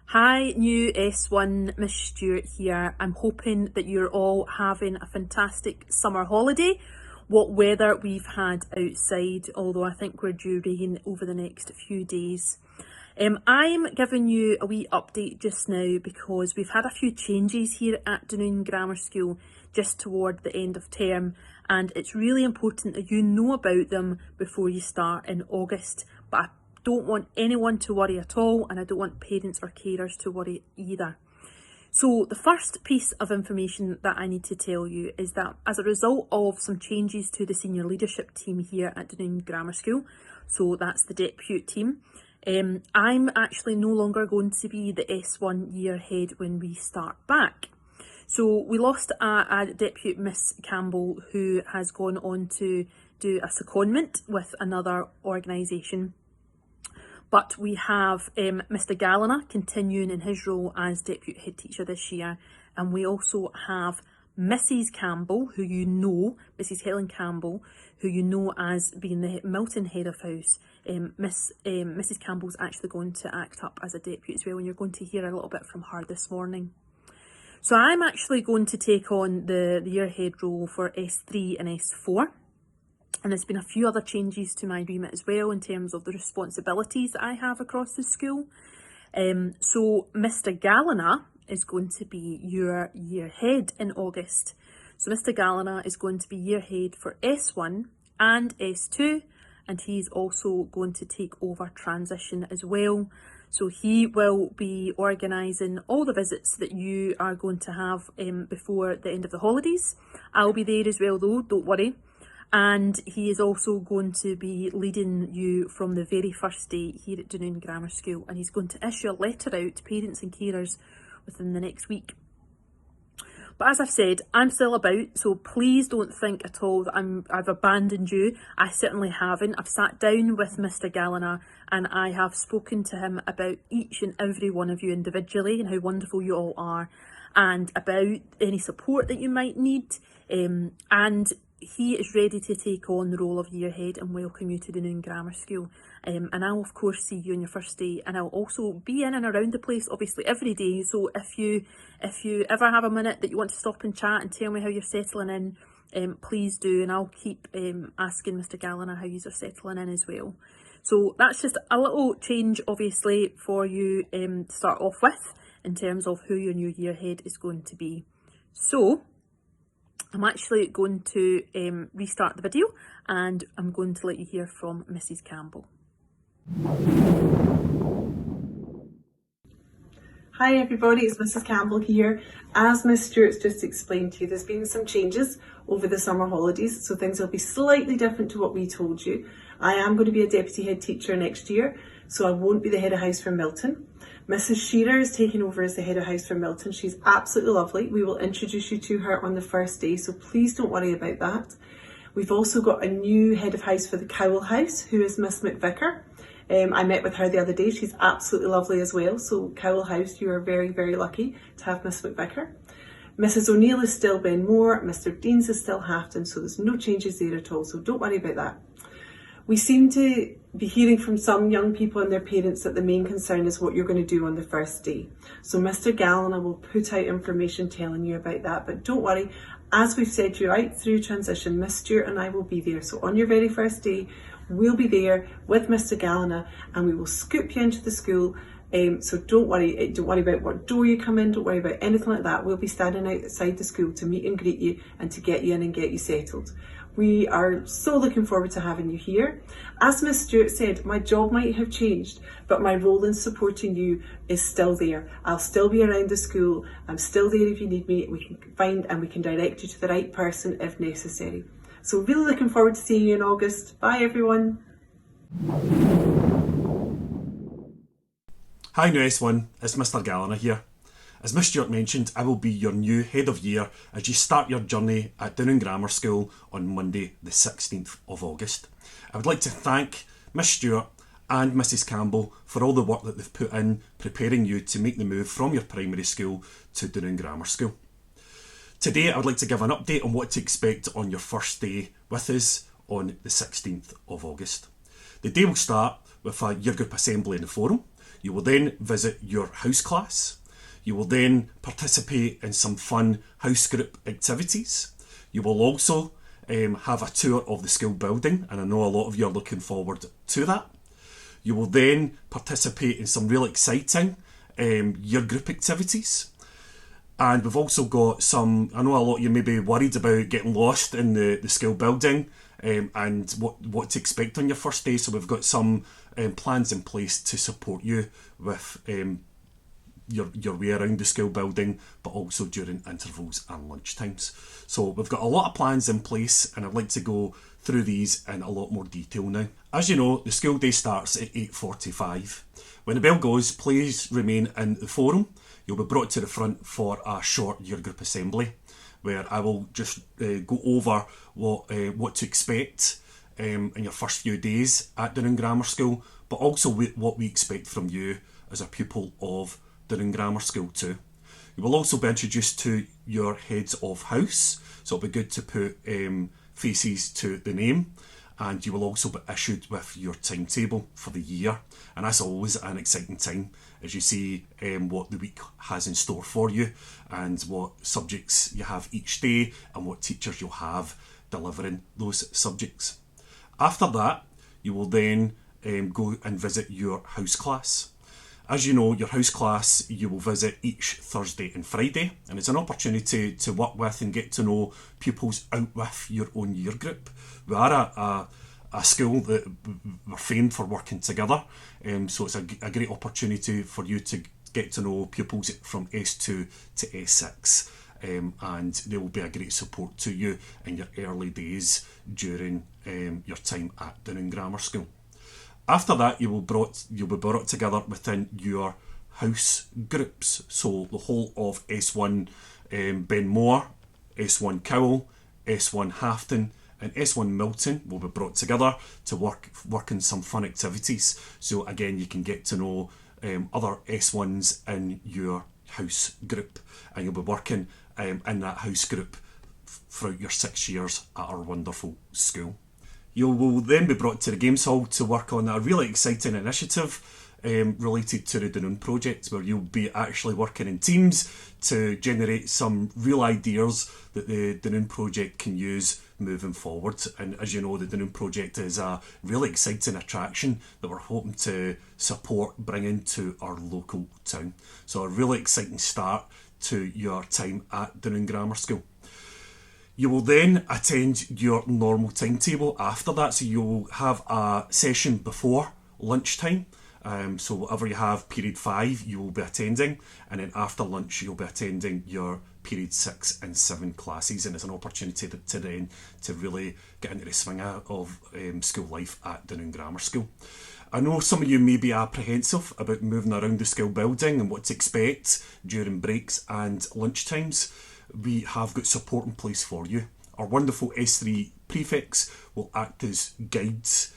Hi, new S1, Miss Stewart here. I'm hoping that you're all having a fantastic summer holiday. What weather we've had outside, although I think we're due rain over the next few days. I'm giving you a wee update just now because we've had a few changes here at Dunoon Grammar School just toward the end of term, and it's really important that you know about them before you start in August. But I don't want anyone to worry at all, and I don't want parents or carers to worry either. So the first piece of information that I need to tell you is that as a result of some changes to the senior leadership team here at Dunoon Grammar School, so that's the deputy team, I'm actually no longer going to be the S1 year head when we start back. So we lost a deputy, Miss Campbell, who has gone on to do a secondment with another organisation. But we have Mr Gallanagh continuing in his role as deputy head teacher this year, and we also have Mrs Campbell, who you know, Mrs Helen Campbell, who you know as being the Milton head of house. Mrs Campbell's actually going to act up as a deputy as well, and you're going to hear a little bit from her this morning. So I'm actually going to take on the year head role for S3 and S4. And there's been a few other changes to my remit as well in terms of the responsibilities that I have across the school. So Mr Gallanagh is going to be your year head in August. So Mr Gallanagh is going to be year head for S1 and S2, and he's also going to take over transition as well. So he will be organising all the visits that you are going to have before the end of the holidays. I'll be there as well though, don't worry. And he is also going to be leading you from the very first day here at Dunoon Grammar School, and he's going to issue a letter out to parents and carers within the next week. But as I've said, I'm still about, so please don't think at all that I've abandoned you. I certainly haven't. I've sat down with Mr Gallanagh and I have spoken to him about each and every one of you individually and how wonderful you all are, and about any support that you might need, and he is ready to take on the role of year head and welcome you to Dunoon Grammar School. And I'll of course see you on your first day, and I'll also be in and around the place obviously every day. So if you ever have a minute that you want to stop and chat and tell me how you're settling in, please do, and I'll keep asking Mr Gallanagh how you're settling in as well. So that's just a little change obviously for you to start off with in terms of who your new year head is going to be. So I'm actually going to restart the video, and I'm going to let you hear from Mrs Campbell. Hi everybody, it's Mrs Campbell here. As Miss Stewart's just explained to you, there's been some changes over the summer holidays, so things will be slightly different to what we told you. I am going to be a deputy head teacher next year, so I won't be the head of house for Milton. Mrs Shearer is taking over as the head of house for Milton. She's absolutely lovely. We will introduce you to her on the first day, so please don't worry about that. We've also got a new head of house for the Cowell house, who is Miss McVicker. I met with her the other day. She's absolutely lovely as well. So Cowell house, you are very, very lucky to have Miss McVicker. Mrs O'Neill is still Ben Moore. Mr Deans is still Hafton, so there's no changes there at all. So don't worry about that. We seem to be hearing from some young people and their parents that the main concern is what you're going to do on the first day. So Mr Gallanagh will put out information telling you about that, but don't worry. As we've said right through transition, Miss Stewart and I will be there. So on your very first day, we'll be there with Mr Gallanagh, and we will scoop you into the school. So don't worry about what door you come in, don't worry about anything like that. We'll be standing outside the school to meet and greet you and to get you in and get you settled. We are so looking forward to having you here. As Miss Stewart said, my job might have changed, but my role in supporting you is still there. I'll still be around the school. I'm still there if you need me. We can find and we can direct you to the right person if necessary. So really looking forward to seeing you in August. Bye everyone. Hi new S1, it's Mr Gallanagh here. As Miss Stewart mentioned, I will be your new head of year as you start your journey at Dunoon Grammar School on Monday the 16th of August. I would like to thank Miss Stewart and Mrs Campbell for all the work that they've put in preparing you to make the move from your primary school to Dunoon Grammar School. Today I would like to give an update on what to expect on your first day with us on the 16th of August. The day will start with a year group assembly in the forum. You will then visit your house class. You will then participate in some fun house group activities. You will also have a tour of the school building, and I know a lot of you are looking forward to that. You will then participate in some really exciting year group activities. And we've also got some, I know a lot of you may be worried about getting lost in the school building and what to expect on your first day. So we've got some plans in place to support you with your way around the school building, but also during intervals and lunch times. So we've got a lot of plans in place, and I'd like to go through these in a lot more detail now. As you know, the school day starts at 8:45. When the bell goes, please remain in the forum. You'll be brought to the front for a short year group assembly, where I will just go over what to expect in your first few days at Dunning Grammar School, but also what we expect from you as a pupil of Dunning Grammar School too. You will also be introduced to your heads of house, so it'll be good to put faces to the name, and you will also be issued with your timetable for the year, and that's always an exciting time as you see what the week has in store for you and what subjects you have each day and what teachers you'll have delivering those subjects. After that, you will then go and visit your house class. As you know, your house class you will visit each Thursday and Friday, and it's an opportunity to work with and get to know pupils out with your own year group. We are a school that we're famed for working together, so it's a great opportunity for you to get to know pupils from S2 to S6, and they will be a great support to you in your early days during your time at Dunning Grammar School. After that, you'll be brought together within your house groups. So the whole of S1 Benmore, S1 Cowell, S1 Hafton and S1 Milton will be brought together to work in some fun activities. So again, you can get to know other S1s in your house group, and you'll be working in that house group throughout your 6 years at our wonderful school. You will then be brought to the Games Hall to work on a really exciting initiative related to the Dunoon project, where you'll be actually working in teams to generate some real ideas that the Dunoon project can use moving forward. And as you know, the Dunoon project is a really exciting attraction that we're hoping to support bringing to our local town. So a really exciting start to your time at Dunoon Grammar School. You will then attend your normal timetable after that, so you'll have a session before lunchtime. So whatever you have, period 5, you will be attending, and then after lunch you'll be attending your period 6 and 7 classes, and it's an opportunity to then to really get into the swing of school life at Dunning Grammar School. I know some of you may be apprehensive about moving around the school building and what to expect during breaks and lunchtimes. We have got support in place for you. Our wonderful S3 prefects will act as guides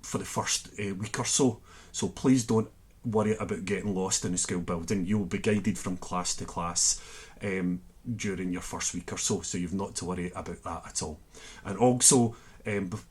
for the first week or so. So please don't worry about getting lost in the school building. You will be guided from class to class during your first week or so, so you've not to worry about that at all. And also,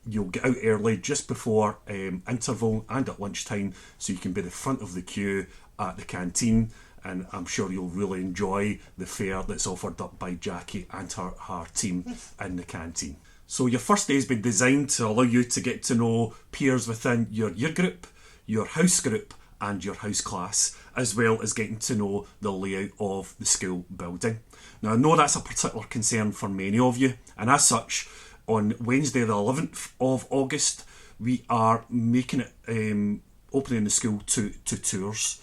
you'll get out early just before interval and at lunchtime, so you can be the front of the queue at the canteen, and I'm sure you'll really enjoy the fare that's offered up by Jackie and her team in the canteen. So your first day has been designed to allow you to get to know peers within your year group, your house group and your house class, as well as getting to know the layout of the school building. Now I know that's a particular concern for many of you, and as such, on Wednesday the 11th of August, we are making it opening the school to tours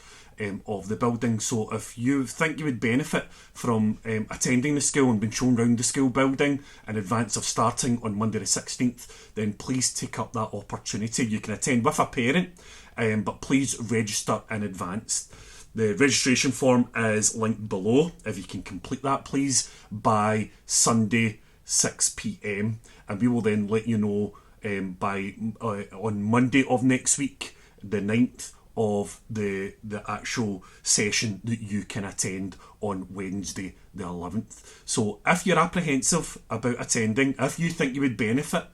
of the building. So if you think you would benefit from attending the school and being shown around the school building in advance of starting on Monday the 16th, then please take up that opportunity. You can attend with a parent, but please register in advance. The registration form is linked below. If you can complete that, please, by Sunday 6 p.m, and we will then let you know on Monday of next week, the 9th, of the actual session that you can attend on Wednesday the 11th. So if you're apprehensive about attending, if you think you would benefit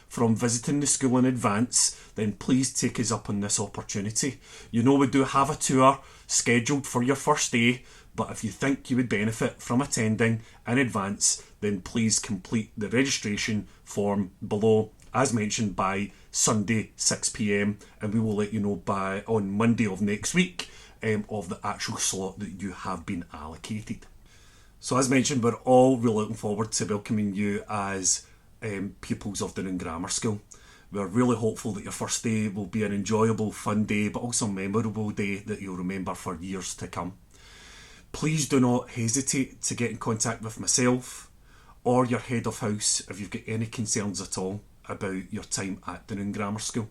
from visiting the school in advance, then please take us up on this opportunity. You know we do have a tour scheduled for your first day, but if you think you would benefit from attending in advance, then please complete the registration form below, as mentioned, by Sunday 6 p.m, and we will let you know on Monday of next week of the actual slot that you have been allocated. So as mentioned, we're all really looking forward to welcoming you as pupils of Doonham Grammar School. We're really hopeful that your first day will be an enjoyable, fun day, but also a memorable day that you'll remember for years to come. Please do not hesitate to get in contact with myself or your head of house if you've got any concerns at all about your time at Doonham Grammar School.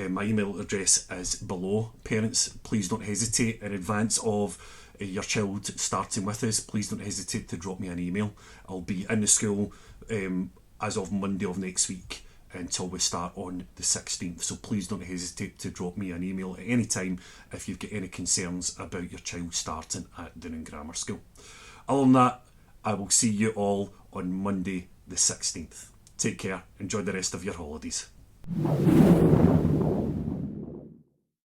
My email address is below. Parents, please don't hesitate in advance of your child starting with us. Please don't hesitate to drop me an email. I'll be in the school as of Monday of next week until we start on the 16th. So please don't hesitate to drop me an email at any time if you've got any concerns about your child starting at Doonham Grammar School. Other than that, I will see you all on Monday the 16th. Take care. Enjoy the rest of your holidays.